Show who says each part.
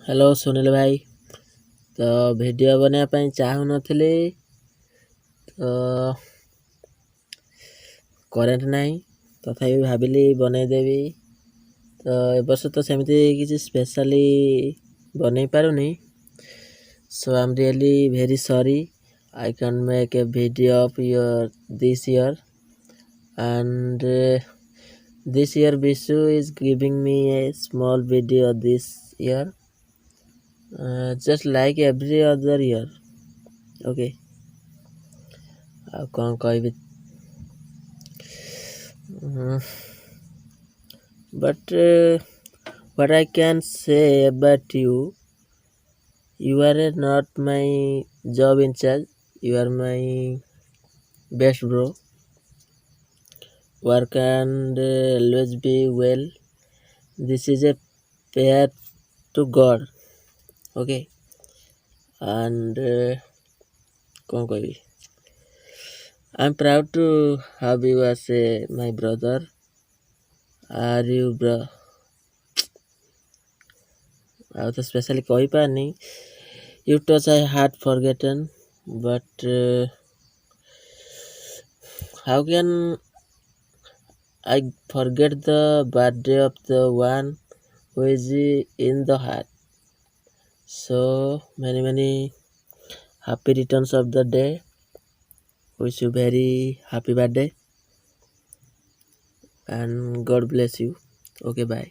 Speaker 1: Hello Sunil भाई। तो video बनाया ପାଇଁ चाहूनଥିଲି तो करेंट नहीं तथापि भाविली बनैदेवी। तो ए वर्ष तो सेमती किसी स्पेशली बनै पारुनी, so I am really very sorry. I can't make a video of this year, and this year Vishu is giving me a small video this year, just like every other year. Okay, ଆଉ କ'ଣ କହିବି, but what I can say about you, you are not my job in charge, you are my best bro. Work and always be well. This is a prayer to God. Okay, and କ'ଣ କହିବି, I'm proud to have you as my brother. Are you bro? ଆଉ ତ specially କହିପାରୁନି, you touch I had forgotten, but how can I forget the birthday of the one who is in the heart? So many happy returns of the day. Wish you very happy birthday and God bless you. Okay, bye.